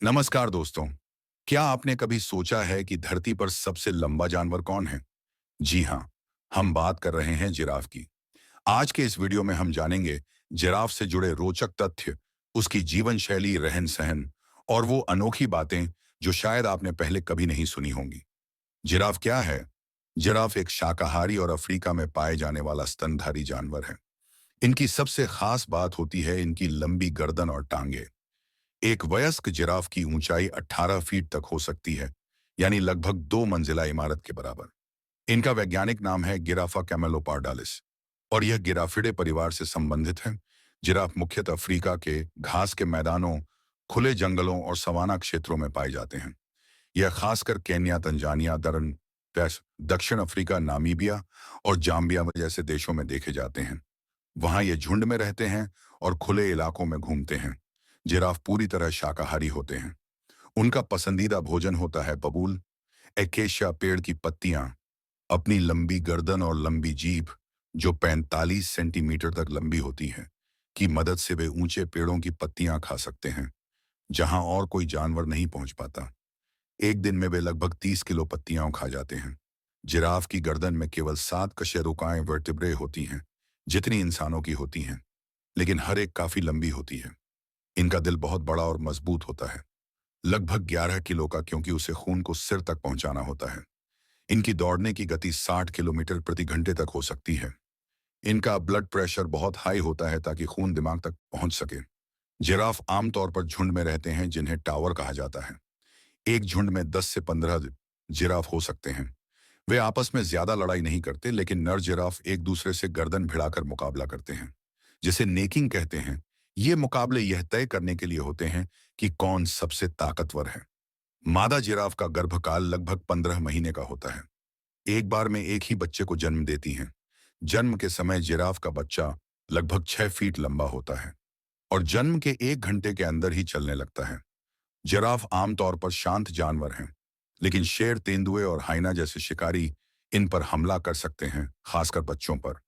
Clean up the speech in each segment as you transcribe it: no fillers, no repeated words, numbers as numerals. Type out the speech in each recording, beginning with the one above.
नमस्कार दोस्तों। क्या आपने कभी सोचा है कि धरती पर सबसे लंबा जानवर कौन है? जी हाँ, हम बात कर रहे हैं जिराफ की। आज के इस वीडियो में हम जानेंगे जिराफ से जुड़े रोचक तथ्य, उसकी जीवन शैली, रहन सहन और वो अनोखी बातें जो शायद आपने पहले कभी नहीं सुनी होंगी। जिराफ क्या है? जिराफ एक शाकाहारी और अफ्रीका में पाए जाने वाला स्तनधारी जानवर है। इनकी सबसे खास बात होती है इनकी लंबी गर्दन और टांगे। एक वयस्क जिराफ की ऊंचाई 18 फीट तक हो सकती है, यानी लगभग 2 मंजिला इमारत के बराबर। इनका वैज्ञानिक नाम है गिराफा कैमेलोपार्डालिस और यह गिराफिडे परिवार से संबंधित है। जिराफ मुख्यतः अफ्रीका के घास के मैदानों, खुले जंगलों और सवाना क्षेत्रों में पाए जाते हैं। यह खासकर केन्या, तंजानिया, दक्षिण अफ्रीका, नामीबिया और जाम्बिया जैसे देशों में देखे जाते हैं। वहां ये झुंड में रहते हैं और खुले इलाकों में घूमते हैं। जिराफ पूरी तरह शाकाहारी होते हैं। उनका पसंदीदा भोजन होता है बबूल, एकेशिया पेड़ की पत्तियां। अपनी लंबी गर्दन और लंबी जीभ, जो 45 सेंटीमीटर तक लंबी होती है, की मदद से वे ऊंचे पेड़ों की पत्तियां खा सकते हैं, जहां और कोई जानवर नहीं पहुंच पाता। एक दिन में वे लगभग 30 किलो पत्तियां खा जाते हैं। जिराफ की गर्दन में केवल 7 कशेरुकाएं वर्टिब्रे होती हैं, जितनी इंसानों की होती हैं, लेकिन हर एक काफी लंबी होती है। इनका दिल बहुत बड़ा और मजबूत होता है, लगभग 11 किलो का, क्योंकि उसे खून को सिर तक पहुंचाना होता है। इनकी दौड़ने की गति 60 किलोमीटर प्रति घंटे तक हो सकती है। इनका ब्लड प्रेशर बहुत हाई होता है ताकि खून दिमाग तक पहुंच सके। जिराफ आमतौर पर झुंड में रहते हैं, जिन्हें टावर कहा जाता है। एक झुंड में 10 से 15 जिराफ हो सकते हैं। वे आपस में ज्यादा लड़ाई नहीं करते, लेकिन नर जिराफ एक दूसरे से गर्दन भिड़ाकर मुकाबला करते हैं, जिसे नेकिंग कहते हैं। ये मुकाबले यह तय करने के लिए होते हैं कि कौन सबसे ताकतवर है। मादा जिराफ का गर्भकाल लगभग 15 महीने का होता है। एक बार में एक ही बच्चे को जन्म देती हैं। जन्म के समय जिराफ का बच्चा लगभग 6 फीट लंबा होता है और जन्म के 1 घंटे के अंदर ही चलने लगता है। जिराफ आमतौर पर शांत जानवर हैं, लेकिन शेर, तेंदुए और हाइना जैसे शिकारी इन पर हमला कर सकते हैं, खासकर बच्चों पर।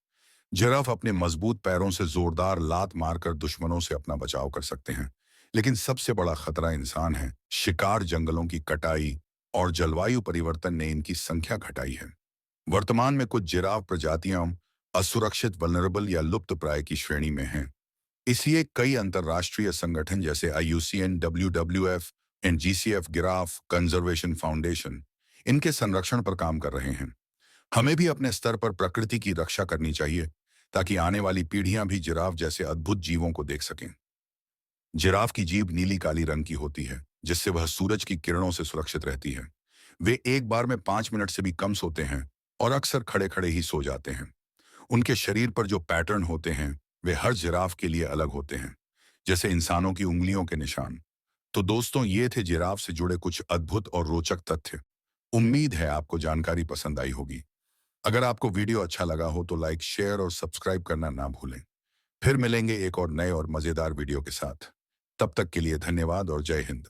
जिराफ अपने मजबूत पैरों से जोरदार लात मारकर दुश्मनों से अपना बचाव कर सकते हैं, लेकिन सबसे बड़ा खतरा इंसान है। शिकार, जंगलों की कटाई और जलवायु परिवर्तन ने इनकी संख्या घटाई है। वर्तमान में कुछ जिराफ प्रजातियां असुरक्षित, वल्नरेबल या लुप्त प्राय की श्रेणी में हैं। इसलिए कई अंतर्राष्ट्रीय संगठन जैसे IUCN, WWF and GCF, giraffe conservation foundation, इनके संरक्षण पर काम कर रहे हैं। हमें भी अपने स्तर पर प्रकृति की रक्षा करनी चाहिए, ताकि आने वाली पीढ़ियां भी जिराफ जैसे अद्भुत जीवों को देख सकें। जिराफ की जीभ नीली काली रंग की होती है, जिससे वह सूरज की किरणों से सुरक्षित रहती है। वे एक बार में 5 मिनट से भी कम सोते हैं और अक्सर खड़े खड़े ही सो जाते हैं। उनके शरीर पर जो पैटर्न होते हैं, वे हर जिराफ के लिए अलग होते हैं, जैसे इंसानों की उंगलियों के निशान। तो दोस्तों, ये थे जिराफ से जुड़े कुछ अद्भुत और रोचक तथ्य। उम्मीद है आपको जानकारी पसंद आई होगी। अगर आपको वीडियो अच्छा लगा हो तो लाइक, शेयर और सब्सक्राइब करना ना भूलें। फिर मिलेंगे एक और नए और मजेदार वीडियो के साथ। तब तक के लिए धन्यवाद और जय हिंद।